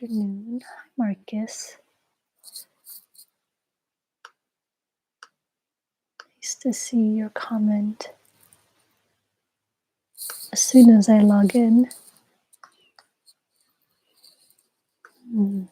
afternoon. Hi, Marcus. Nice to see your comment as soon as I log in. Mm.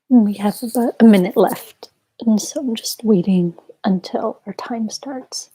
We have about a minute left, and so I'm just waiting until our time starts.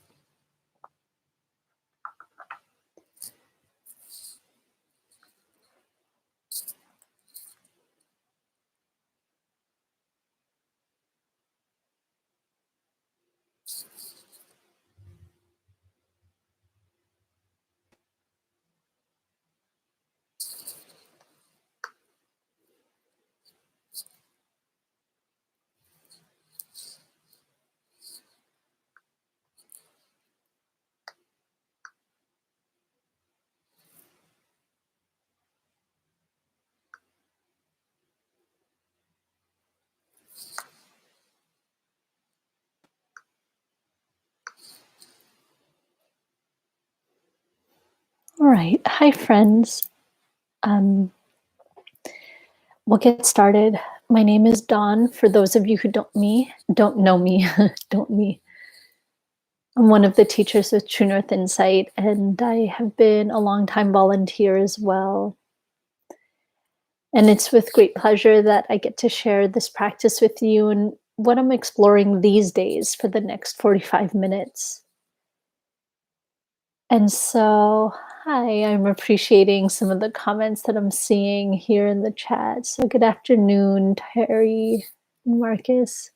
All right. Hi, friends. We'll get started. My name is Dawn. For those of you who don't know me, don't me. I'm one of the teachers with True North Insight, and I have been a long-time volunteer as well. And it's with great pleasure that I get to share this practice with you and what I'm exploring these days for the next 45 minutes. And so, hi, I'm appreciating some of the comments that I'm seeing here in the chat. So, good afternoon, Terry and Marcus.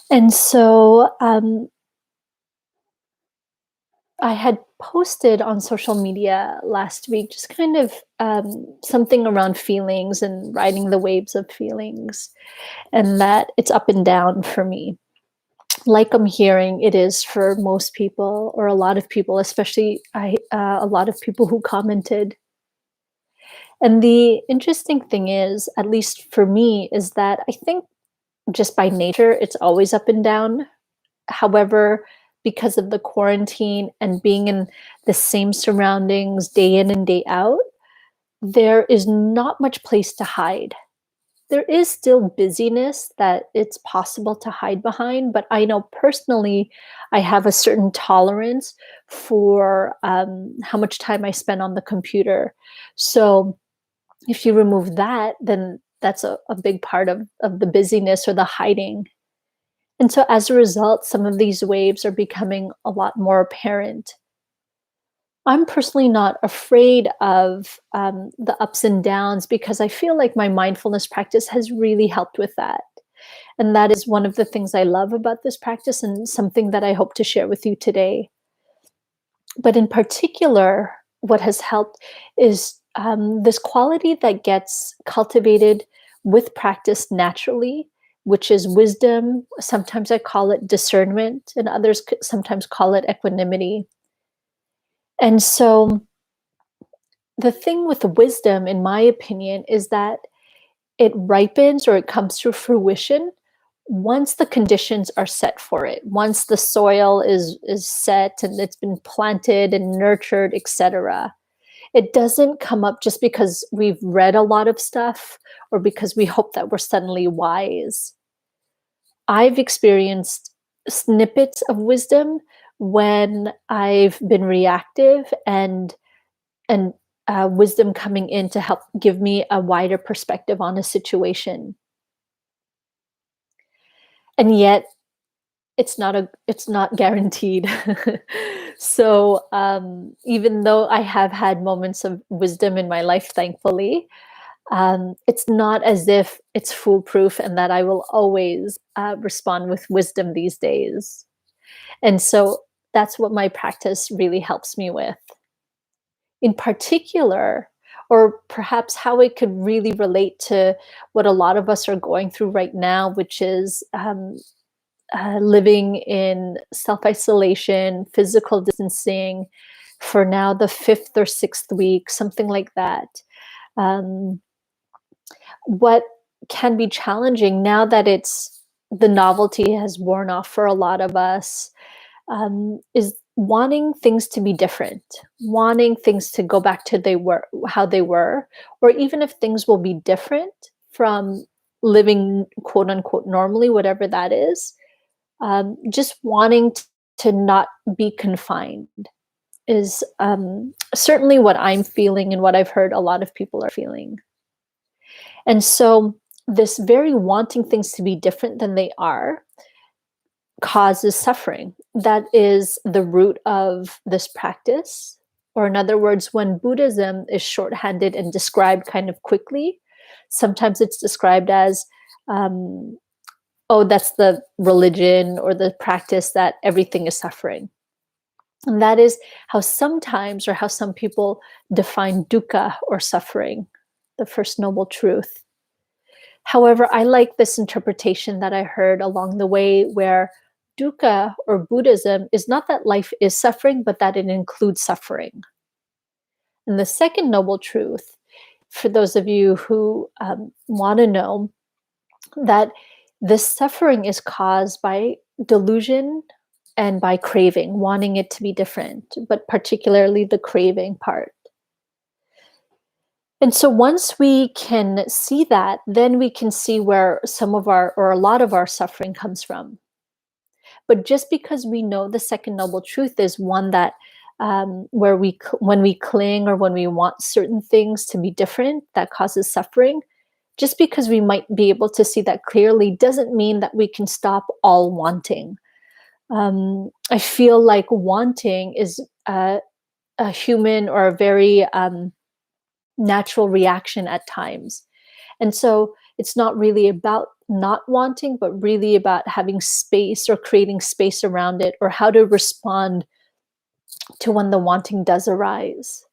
And so, I had posted on social media last week just kind of something around feelings and riding the waves of feelings, and that it's up and down for me. Like I'm hearing it is for most people, or a lot of people, especially a lot of people who commented. And the interesting thing is, at least for me, is that I think just by nature, it's always up and down. However, because of the quarantine and being in the same surroundings day in and day out, there is not much place to hide. There is still busyness that it's possible to hide behind, but I know personally I have a certain tolerance for how much time I spend on the computer. So if you remove that, then that's a big part of the busyness or the hiding. And so as a result, some of these waves are becoming a lot more apparent. I'm personally not afraid of the ups and downs because I feel like my mindfulness practice has really helped with that. And that is one of the things I love about this practice and something that I hope to share with you today. But in particular, what has helped is this quality that gets cultivated with practice naturally, which is wisdom. Sometimes I call it discernment, and others sometimes call it equanimity. And so the thing with wisdom, in my opinion, is that it ripens or it comes to fruition once the conditions are set for it, once the soil is set and it's been planted and nurtured, etc. It doesn't come up just because we've read a lot of stuff or because we hope that we're suddenly wise. I've experienced snippets of wisdom when I've been reactive and wisdom coming in to help give me a wider perspective on a situation. And yet it's not guaranteed. So even though I have had moments of wisdom in my life, thankfully, it's not as if it's foolproof and that I will always respond with wisdom these days. And so that's what my practice really helps me with. In particular, or perhaps how it could really relate to what a lot of us are going through right now, which is living in self isolation, physical distancing for now the fifth or sixth week, something like that. Um, what can be challenging now that the novelty has worn off for a lot of us, is wanting things to be different, wanting things to go back to they were how they were, or even if things will be different from living quote unquote normally, whatever that is, just wanting to not be confined is certainly what I'm feeling and what I've heard a lot of people are feeling. And so, this very wanting things to be different than they are causes suffering. That is the root of this practice. Or, in other words, when Buddhism is shorthanded and described kind of quickly, sometimes it's described as, um, oh, that's the religion or the practice that everything is suffering. And that is how sometimes, or how some people define dukkha or suffering, the first noble truth. However, I like this interpretation that I heard along the way where dukkha or Buddhism is not that life is suffering, but that it includes suffering. And the second noble truth, for those of you who want to know, that this suffering is caused by delusion and by craving, wanting it to be different, but particularly the craving part. And so once we can see that, then we can see where some of our, or a lot of our suffering comes from. But just because we know the second noble truth is one that where when we cling or when we want certain things to be different, that causes suffering, just because we might be able to see that clearly doesn't mean that we can stop all wanting. I feel like wanting is a human or a very natural reaction at times. And so it's not really about not wanting, but really about having space or creating space around it, or how to respond to when the wanting does arise.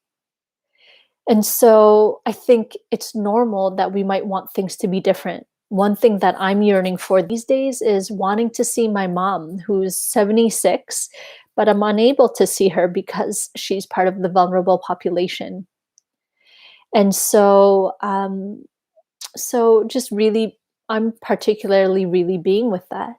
And so I think it's normal that we might want things to be different. One thing that I'm yearning for these days is wanting to see my mom, who's 76, but I'm unable to see her because she's part of the vulnerable population. And so, just really, I'm particularly really being with that.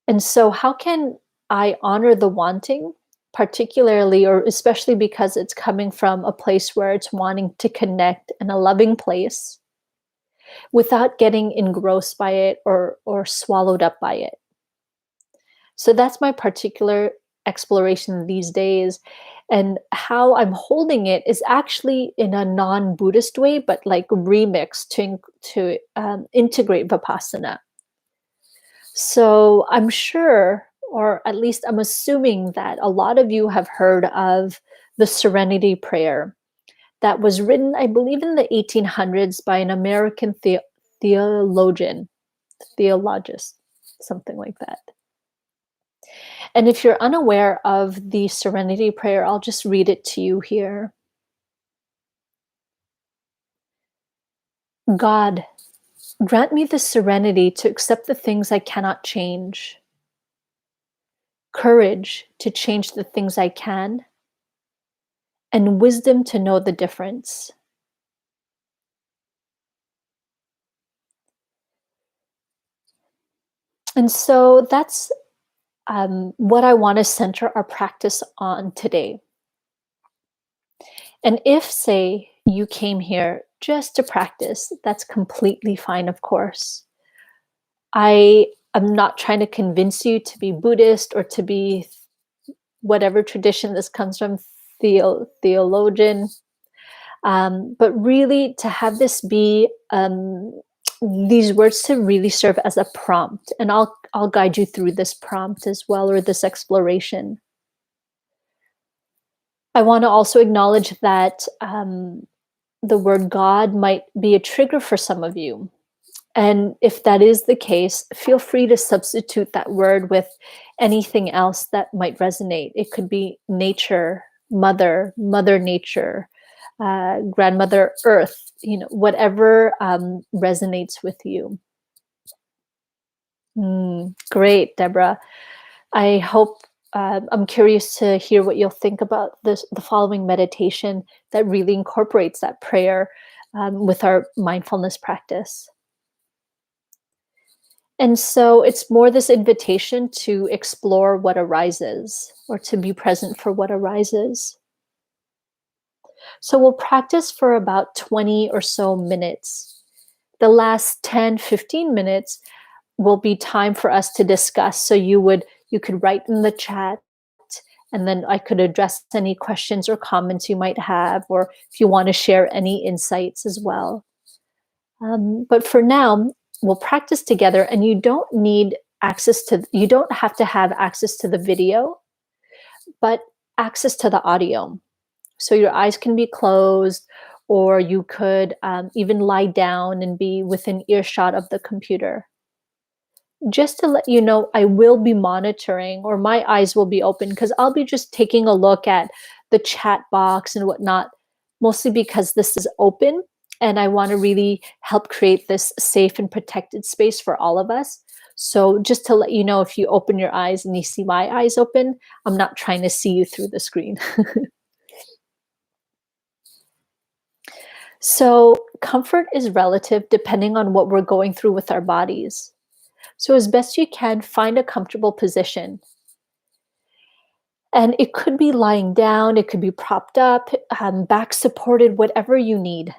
And so, how can I honor the wanting, particularly or especially because it's coming from a place where it's wanting to connect in a loving place without getting engrossed by it or swallowed up by it? So that's my particular exploration these days. And how I'm holding it is actually in a non-Buddhist way, but like remixed to integrate Vipassana. So I'm sure, or at least I'm assuming that a lot of you have heard of the Serenity Prayer that was written, I believe, in the 1800s by an American theologian, theologist, something like that. And if you're unaware of the Serenity Prayer, I'll just read it to you here. God, grant me the serenity to accept the things I cannot change, courage to change the things I can, and wisdom to know the difference. And so that's what I want to center our practice on today. And if, say, you came here just to practice, that's completely fine, of course. I am not trying to convince you to be Buddhist or to be whatever tradition this comes from, theologian, but really to have this be these words to really serve as a prompt. And I'll guide you through this prompt as well, or this exploration. I want to also acknowledge that the word God might be a trigger for some of you. And if that is the case, feel free to substitute that word with anything else that might resonate. It could be nature, mother, mother nature, grandmother earth, whatever resonates with you. Great, Deborah. I hope I'm curious to hear what you'll think about the following meditation that really incorporates that prayer with our mindfulness practice. And so it's more this invitation to explore what arises or to be present for what arises. So we'll practice for about 20 or so minutes. The last 10, 15 minutes will be time for us to discuss. So you could write in the chat, and then I could address any questions or comments you might have, or if you want to share any insights as well. But for now, we'll practice together, and you don't have to have access to the video, but access to the audio. So your eyes can be closed, or you could even lie down and be within earshot of the computer. Just to let you know, I will be monitoring, or my eyes will be open, because I'll be just taking a look at the chat box and whatnot, mostly because this is open and I want to really help create this safe and protected space for all of us. So just to let you know, if you open your eyes and you see my eyes open, I'm not trying to see you through the screen. So comfort is relative depending on what we're going through with our bodies. So as best you can, find a comfortable position. And it could be lying down, it could be propped up, back supported, whatever you need.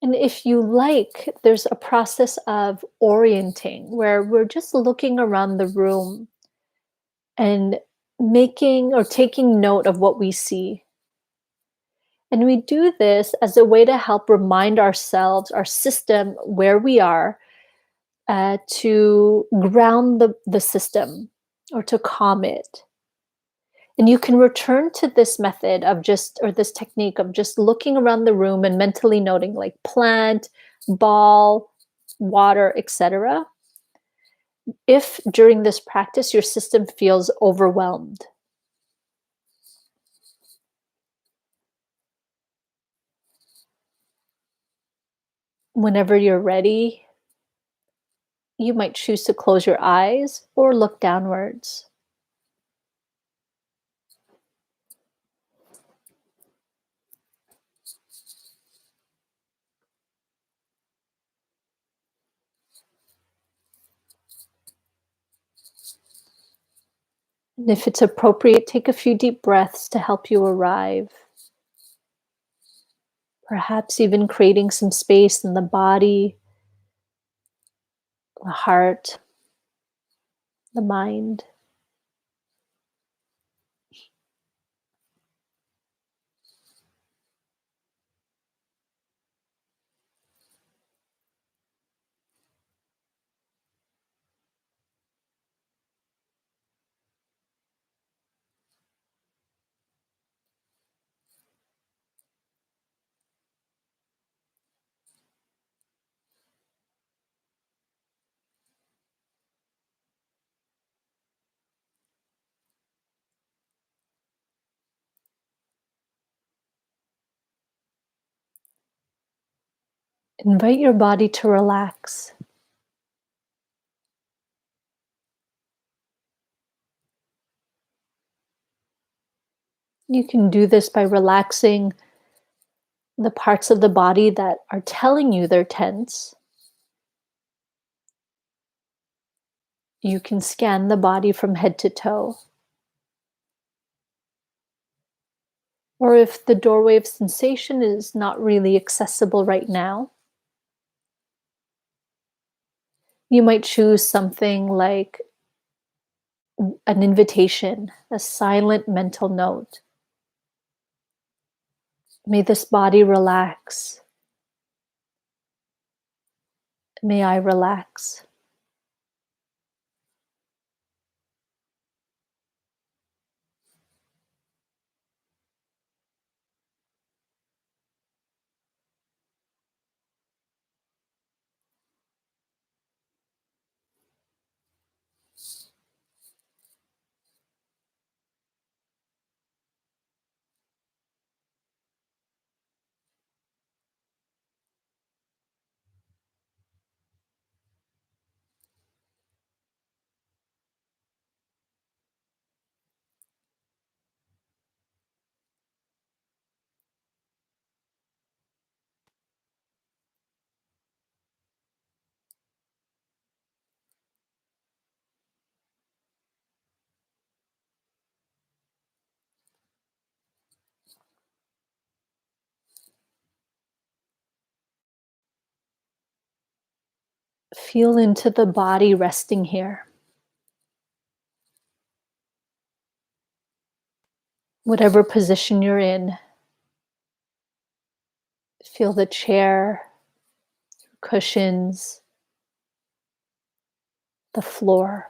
And if you like, there's a process of orienting where we're just looking around the room and making or taking note of what we see. And we do this as a way to help remind ourselves, our system, where we are, to ground the system or to calm it. And you can return to this method of just, or this technique of just looking around the room and mentally noting like plant, ball, water, etc. If during this practice your system feels overwhelmed. Whenever you're ready, you might choose to close your eyes or look downwards. And if it's appropriate, take a few deep breaths to help you arrive. Perhaps even creating some space in the body, the heart, the mind. Invite your body to relax. You can do this by relaxing the parts of the body that are telling you they're tense. You can scan the body from head to toe. Or if the doorway of sensation is not really accessible right now, you might choose something like an invitation, a silent mental note. May this body relax. May I relax. Feel into the body resting here. Whatever position you're in, feel the chair, cushions, the floor.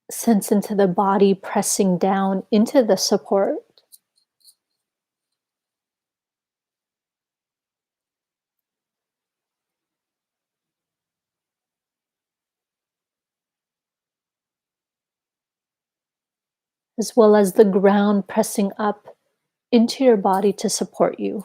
Sense into the body pressing down into the support. As well as the ground pressing up into your body to support you.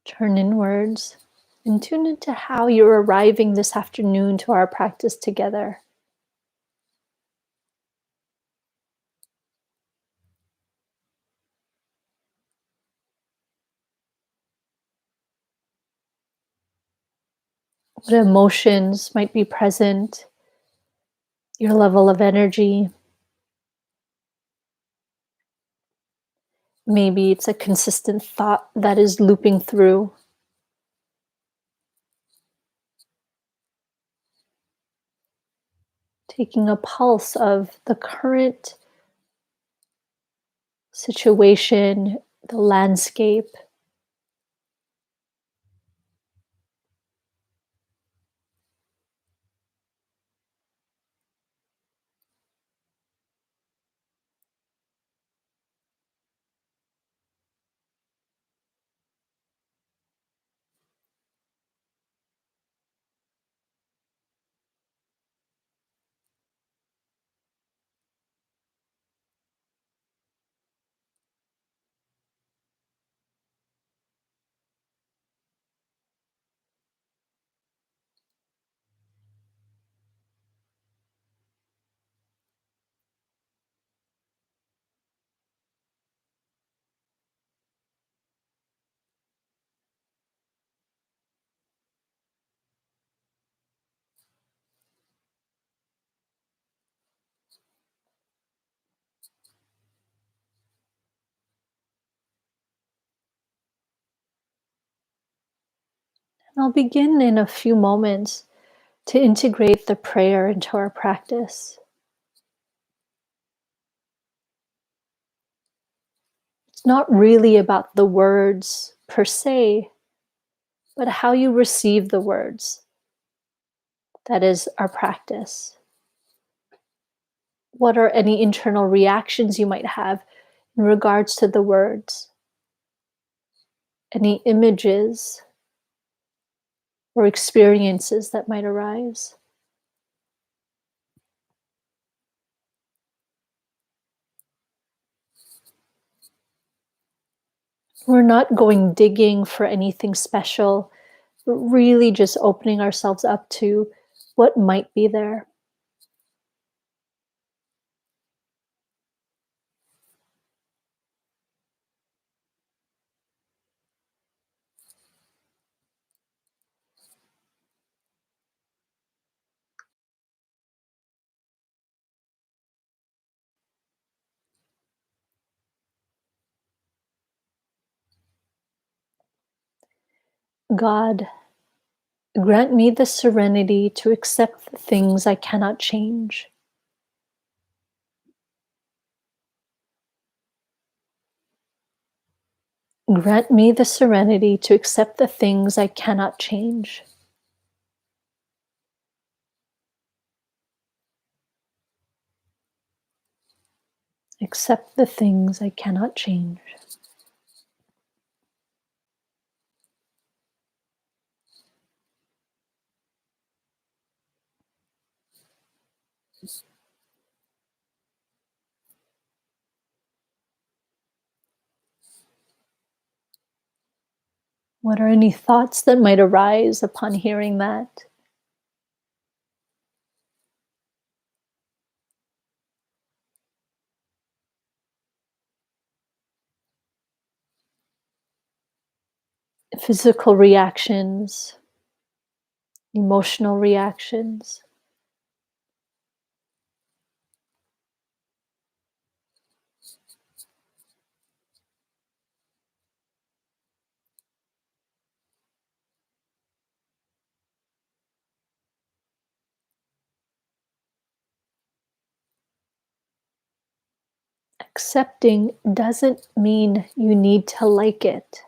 Turn inwards and tune into how you're arriving this afternoon to our practice together. What emotions might be present, your level of energy. Maybe it's a consistent thought that is looping through. Taking a pulse of the current situation, the landscape. And I'll begin in a few moments to integrate the prayer into our practice. It's not really about the words per se, but how you receive the words. That is our practice. What are any internal reactions you might have in regards to the words? Any images or experiences that might arise? We're not going digging for anything special, but really just opening ourselves up to what might be there. God, grant me the serenity to accept the things I cannot change. Grant me the serenity to accept the things I cannot change. Accept the things I cannot change. What are any thoughts that might arise upon hearing that? Physical reactions, emotional reactions. Accepting doesn't mean you need to like it.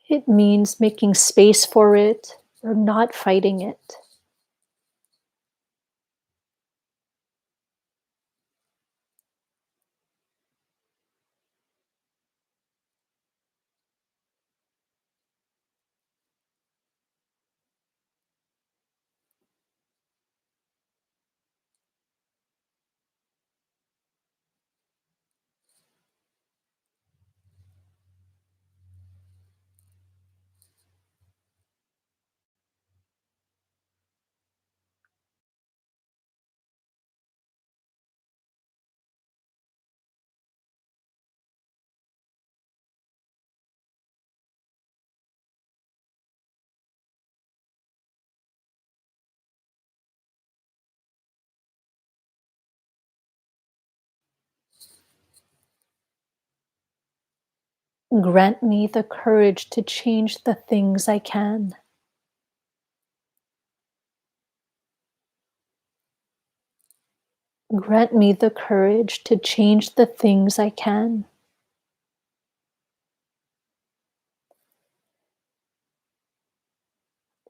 It means making space for it or not fighting it. Grant me the courage to change the things I can. Grant me the courage to change the things I can.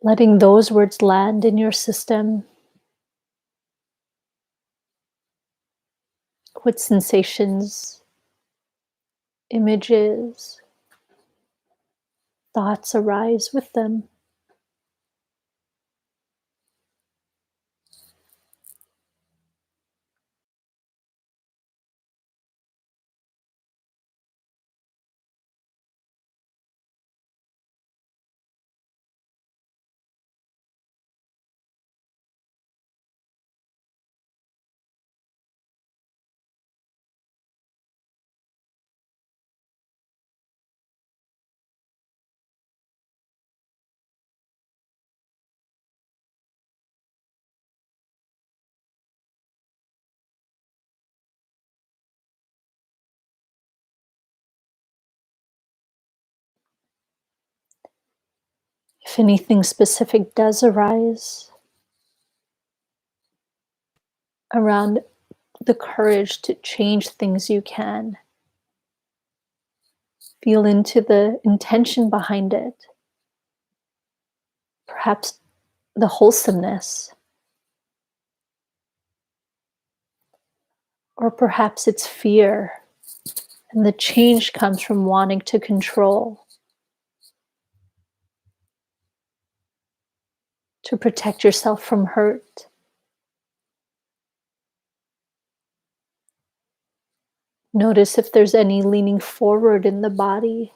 Letting those words land in your system. What sensations, images, thoughts arise with them. If anything specific does arise around the courage to change things you can, feel into the intention behind it, perhaps the wholesomeness, or perhaps it's fear, and the change comes from wanting to control, to protect yourself from hurt. Notice if there's any leaning forward in the body,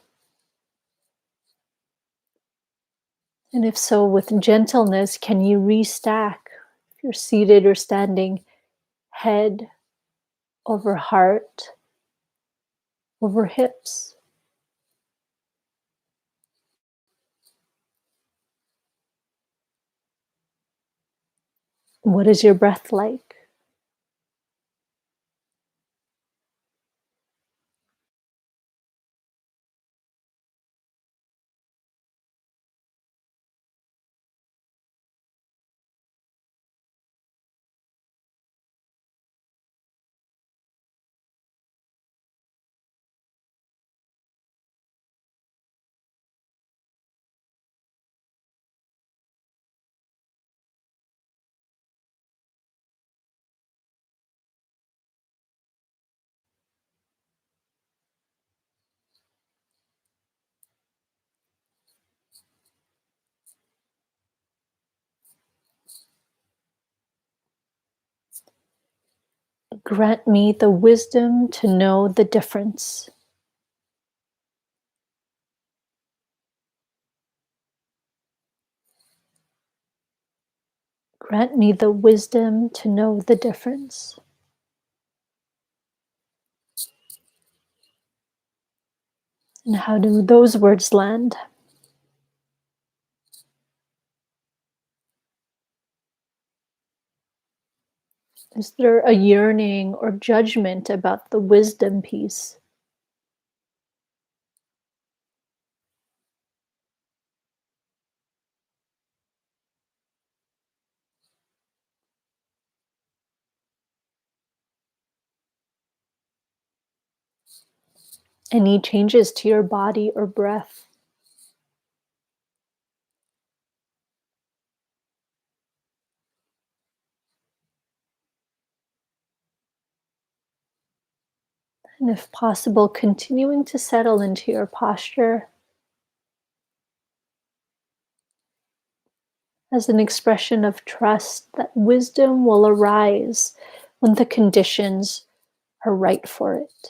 and if so, with gentleness, can you restack, if you're seated or standing, head over heart, over hips. What is your breath like? Grant me the wisdom to know the difference. Grant me the wisdom to know the difference. And how do those words land? Is there a yearning or judgment about the wisdom piece? Any changes to your body or breath? And if possible, continuing to settle into your posture as an expression of trust that wisdom will arise when the conditions are right for it.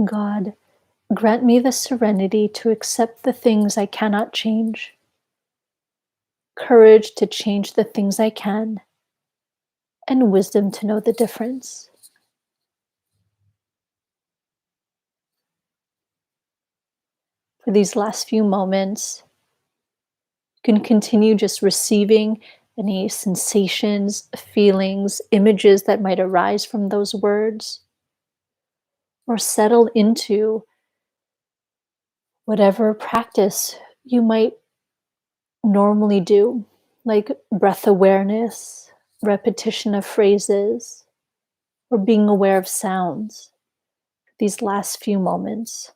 God, grant me the serenity to accept the things I cannot change, courage to change the things I can, and wisdom to know the difference. For these last few moments, you can continue just receiving any sensations, feelings, images that might arise from those words, or settle into whatever practice you might normally do, like breath awareness, repetition of phrases, or being aware of sounds. These last few moments.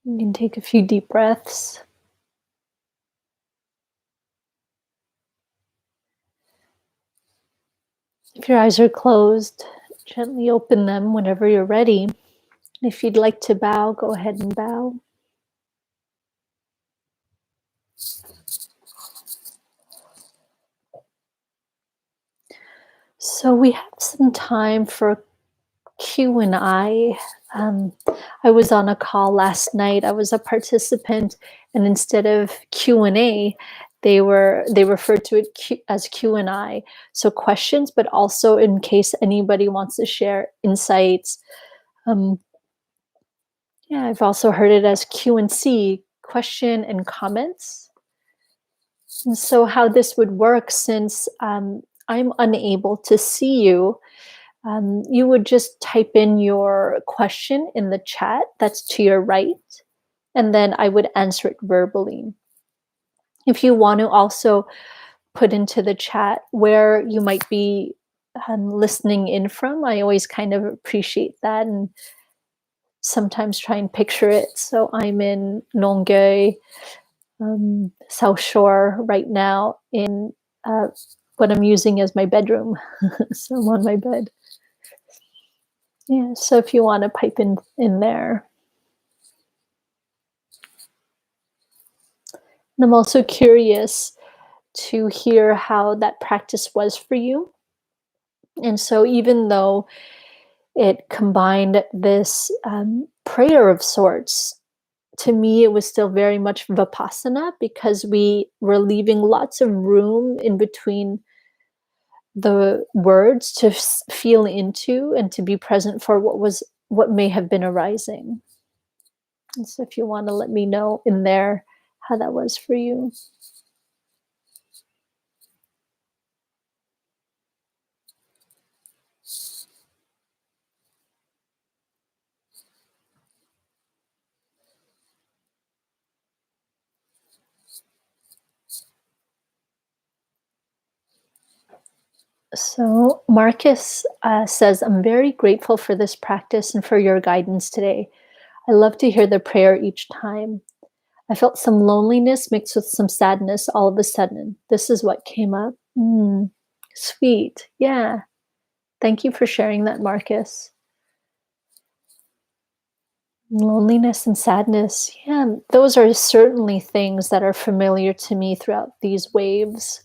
You can take a few deep breaths. If your eyes are closed, gently open them whenever you're ready. If you'd like to bow, go ahead and bow. So we have some time for Q and I. Um, I was on a call last night. I was a participant, and instead of Q and A, they referred to it as Q and I. So questions, but also in case anybody wants to share insights. Um, yeah, I've also heard it as Q and C, question and comments. And so how this would work, since I'm unable to see you, you would just type in your question in the chat that's to your right, and then I would answer it verbally. If you want to also put into the chat where you might be listening in from, I always kind of appreciate that and sometimes try and picture it. So I'm in Longueuil, South Shore right now in uh, what I'm using as my bedroom. So I'm on my bed. Yeah, so if you want to pipe in there. And I'm also curious to hear how that practice was for you. And so even though it combined this prayer of sorts, to me it was still very much vipassana because we were leaving lots of room in between the words to feel into and to be present for what may have been arising. And so if you want to let me know in there how that was for you. So Marcus says, I'm very grateful for this practice and for your guidance today. I love to hear the prayer each time. I felt some loneliness mixed with some sadness all of a sudden. This is what came up. Sweet. Yeah. Thank you for sharing that, Marcus. Loneliness and sadness. Yeah, those are certainly things that are familiar to me throughout these waves.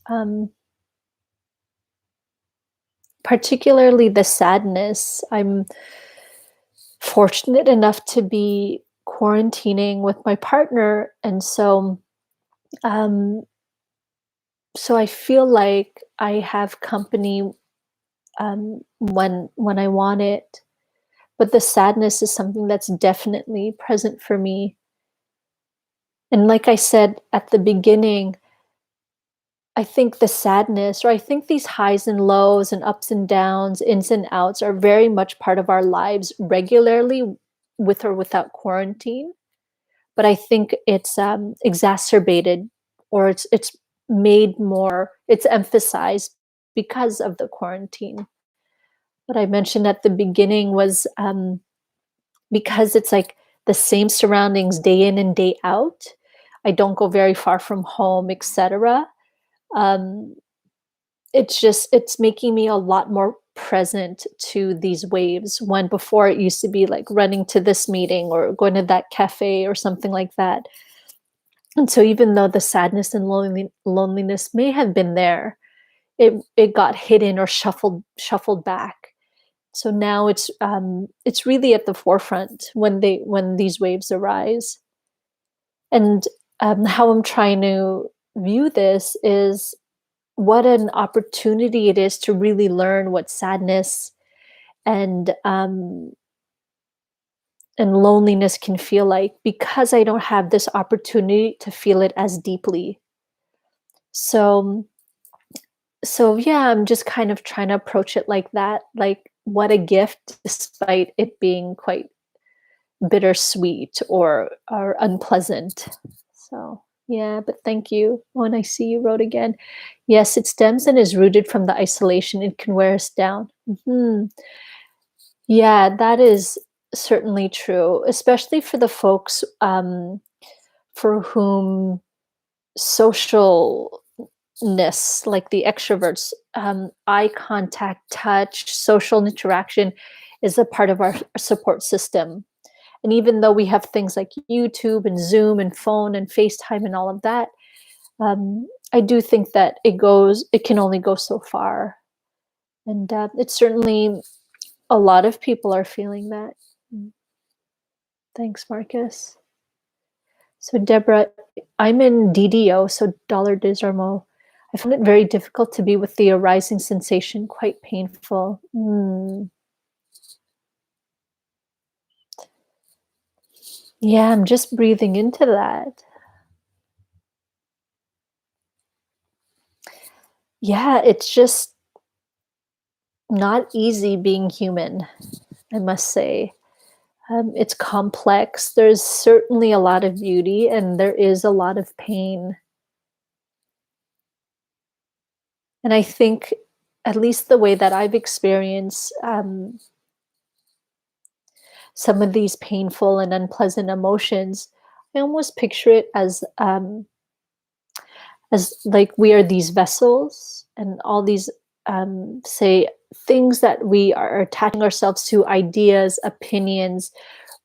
Particularly the sadness. I'm fortunate enough to be quarantining with my partner, and um, so I feel like I have company when I want it. But the sadness is something that's definitely present for me. And like I said at the beginning, I think the sadness, or I think these highs and lows and ups and downs, ins and outs, are very much part of our lives regularly, with or without quarantine. But I think it's exacerbated, or it's made more, it's emphasized because of the quarantine. What I mentioned at the beginning was because it's like the same surroundings day in and day out. I don't go very far from home, etc. Um, it's making me a lot more present to these waves, when before it used to be like running to this meeting or going to that cafe or something like that. And so even though the sadness and loneliness may have been there, it got hidden or shuffled back. So now it's really at the forefront when these waves arise. And how I'm trying to view this is what an opportunity it is to really learn what sadness and and loneliness can feel like, because I don't have this opportunity to feel it as deeply. So yeah, I'm just kind of trying to approach it like that, like what a gift, despite it being quite bittersweet or unpleasant. So yeah, but thank you. Oh, and I see you wrote again. Yes, it stems and is rooted from the isolation. It can wear us down. Yeah, that is certainly true, especially for the folks, for whom socialness, like the extroverts, eye contact, touch, social interaction is a part of our support system. And even though we have things like YouTube and Zoom and phone and FaceTime and all of that, I do think that it can only go so far. And it's certainly a lot of people are feeling that. Mm. Thanks, Marcus. So, Deborah, I'm in DDO, so dollar disarmo. I found it very difficult to be with the arising sensation, quite painful. Yeah, I'm just breathing into that. Yeah, it's just not easy being human, I must say. It's complex. There's certainly a lot of beauty, and there is a lot of pain. And I think, at least the way that I've experienced some of these painful and unpleasant emotions, I almost picture it as like we are these vessels, and all these say things that we are attaching ourselves to, ideas, opinions,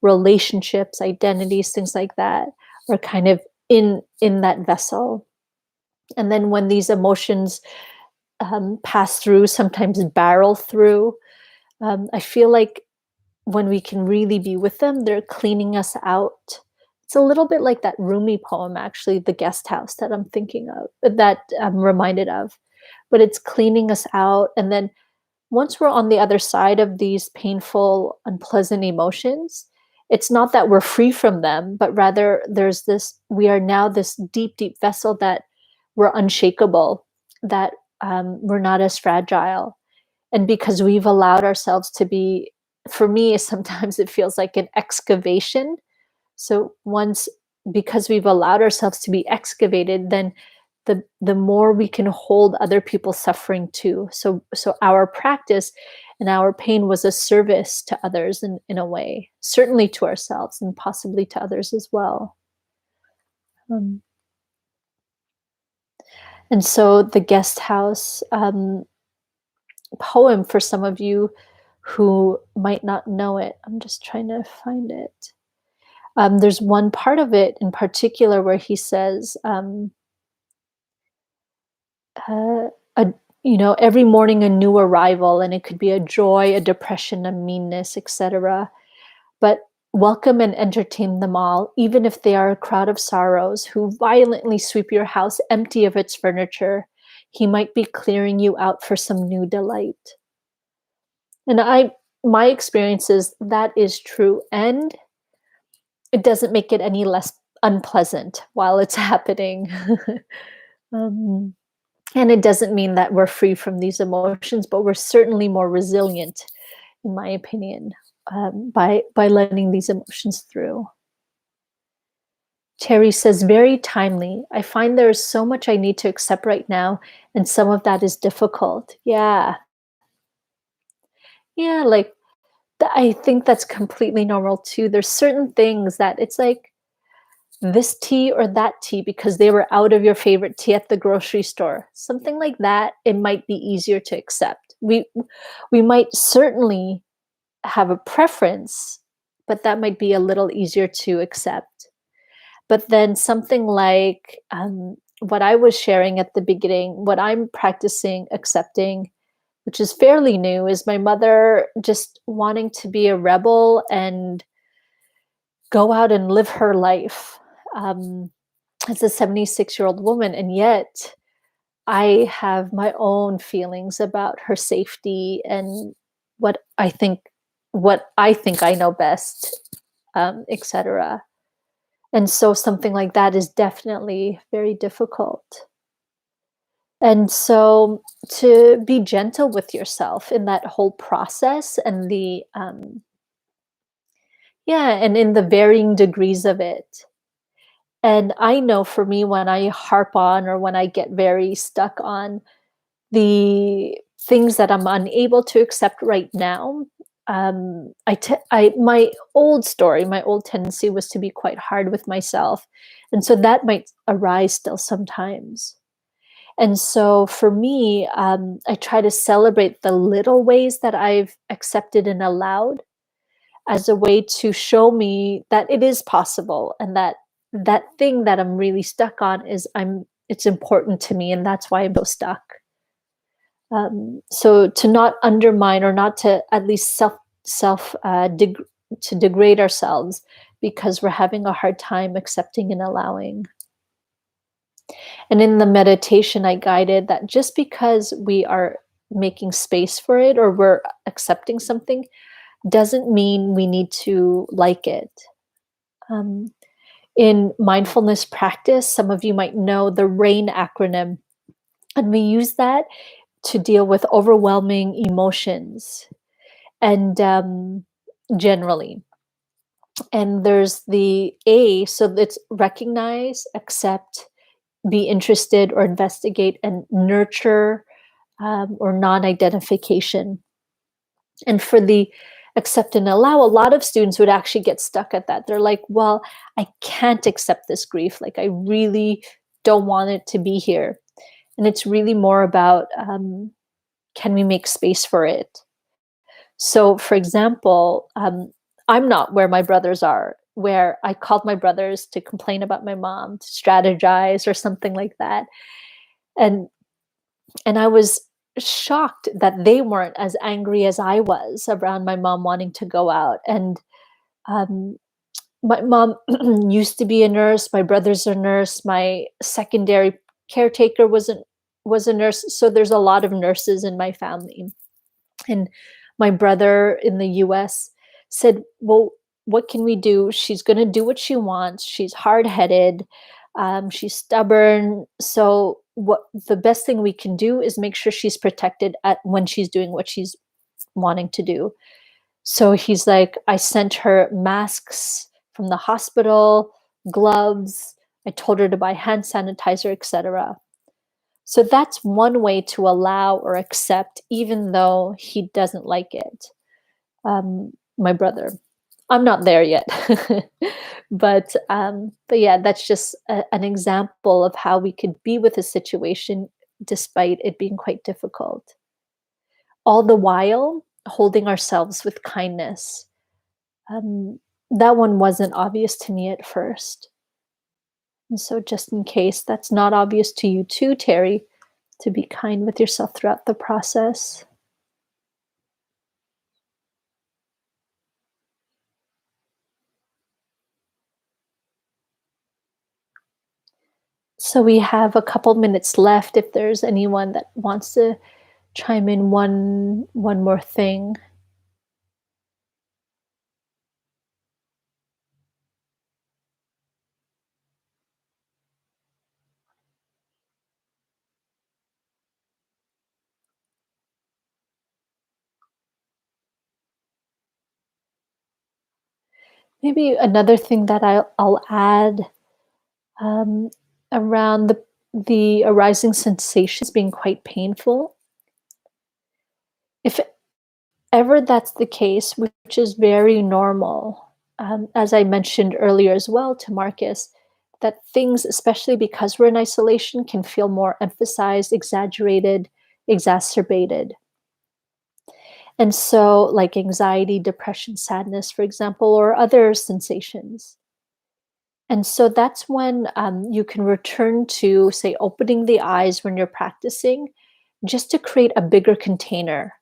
relationships, identities, things like that, are kind of in that vessel. And then when these emotions pass through, sometimes barrel through, I feel like when we can really be with them, they're cleaning us out. It's a little bit like that Rumi poem, actually, The Guest House, that I'm thinking of, that I'm reminded of. But it's cleaning us out. And then once we're on the other side of these painful, unpleasant emotions, it's not that we're free from them, but rather we are now this deep, deep vessel that we're unshakable, that we're not as fragile. And because we've allowed ourselves to be, for me, sometimes it feels like an excavation. So because we've allowed ourselves to be excavated, then the more we can hold other people's suffering too. So our practice and our pain was a service to others in a way, certainly to ourselves and possibly to others as well. Um, and so the guest house poem, for some of you who might not know it, I'm just trying to find it. There's one part of it in particular where he says, uh, a, every morning a new arrival, and it could be a joy, a depression, a meanness, etc. But welcome and entertain them all, even if they are a crowd of sorrows who violently sweep your house empty of its furniture. He might be clearing you out for some new delight. And my experience is that is true, and it doesn't make it any less unpleasant while it's happening. um, and it doesn't mean that we're free from these emotions, but we're certainly more resilient, in my opinion, by letting these emotions through. Terry says, very timely. I find there is so much I need to accept right now, and some of that is difficult. Yeah. Yeah, like I think that's completely normal too. There's certain things that it's like this tea or that tea because they were out of your favorite tea at the grocery store. Something like that, it might be easier to accept. We might certainly have a preference, but that might be a little easier to accept. But then something like what I was sharing at the beginning, what I'm practicing accepting, which is fairly new, is my mother just wanting to be a rebel and go out and live her life as a 76-year-old woman. And yet I have my own feelings about her safety and what I think I know best, etc. And so something like that is definitely very difficult. And so to be gentle with yourself in that whole process, and and in the varying degrees of it. And I know for me, when I harp on or when I get very stuck on the things that I'm unable to accept right now, my old story, my old tendency was to be quite hard with myself, and so that might arise still sometimes. And so for me, I try to celebrate the little ways that I've accepted and allowed as a way to show me that it is possible, and that that thing that I'm really stuck on is I'm it's important to me, and that's why I'm so stuck. So to not undermine, or not to at least self to degrade ourselves because we're having a hard time accepting and allowing. And in the meditation, I guided that just because we are making space for it, or we're accepting something, doesn't mean we need to like it. Um, in mindfulness practice, some of you might know the RAIN acronym, and we use that to deal with overwhelming emotions and generally. And there's the A, so it's recognize, accept, be interested or investigate, and nurture, or non identification. And for the accept and allow, a lot of students would actually get stuck at that. They're like, well, I can't accept this grief. Like, I really don't want it to be here. And it's really more about, can we make space for it? So, for example, I'm not where my brothers are, where I called my brothers to complain about my mom, to strategize or something like that. And I was shocked that they weren't as angry as I was around my mom wanting to go out. And um, my mom used to be a nurse. My brother's a nurse. My secondary caretaker was a nurse. So there's a lot of nurses in my family. And my brother in the US said, well, what can we do? She's going to do what she wants. She's hard headed. She's stubborn. So, what the best thing we can do is make sure she's protected at when she's doing what she's wanting to do. So he's like, I sent her masks from the hospital, gloves. I told her to buy hand sanitizer, etc. So that's one way to allow or accept, even though he doesn't like it. My brother, I'm not there yet, but yeah, that's just an example of how we could be with a situation despite it being quite difficult. All the while holding ourselves with kindness. Um, that one wasn't obvious to me at first. And so, just in case that's not obvious to you too, Terry, to be kind with yourself throughout the process. So we have a couple minutes left if there's anyone that wants to chime in one more thing. Maybe another thing that I'll add, um, around the arising sensations being quite painful. If ever that's the case, which is very normal, as I mentioned earlier as well to Marcus, that things, especially because we're in isolation, can feel more emphasized, exaggerated, exacerbated. And so, like anxiety, depression, sadness, for example, or other sensations. And so that's when you can return to, say, opening the eyes when you're practicing, just to create a bigger container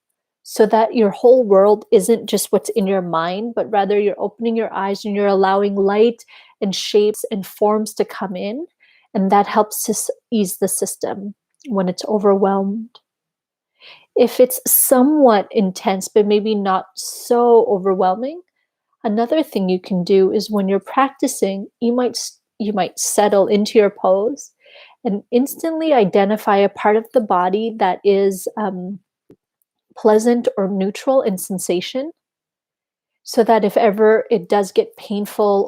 so that your whole world isn't just what's in your mind, but rather you're opening your eyes and you're allowing light and shapes and forms to come in. And that helps to ease the system when it's overwhelmed. If it's somewhat intense, but maybe not so overwhelming, another thing you can do is when you're practicing, you might settle into your pose and instantly identify a part of the body that is pleasant or neutral in sensation, so that if ever it does get painful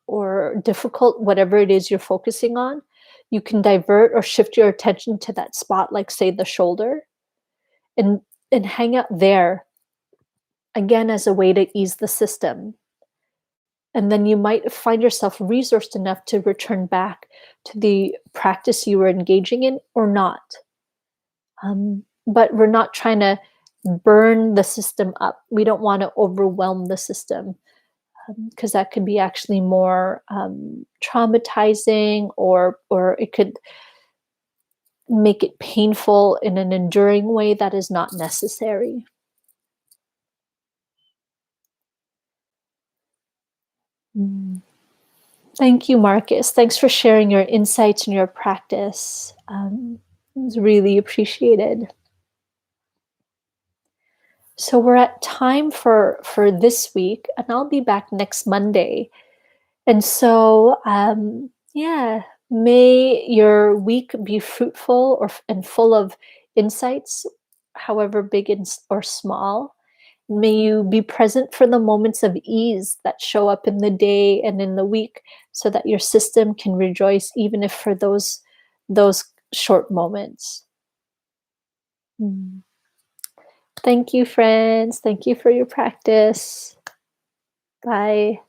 or difficult, whatever it is you're focusing on, you can divert or shift your attention to that spot, like say the shoulder, and hang out there again, as a way to ease the system. And then you might find yourself resourced enough to return back to the practice you were engaging in or not. But we're not trying to burn the system up. We don't want to overwhelm the system because that could be actually more traumatizing, or it could make it painful in an enduring way that is not necessary. Mm. Thank you, Marcus. Thanks for sharing your insights and your practice. It was really appreciated. So we're at time for this week, and I'll be back next Monday. And so, yeah, may your week be fruitful and full of insights, however big or small. May you be present for the moments of ease that show up in the day and in the week, so that your system can rejoice even if for those short moments. Mm. Thank you, friends. Thank you for your practice. Bye.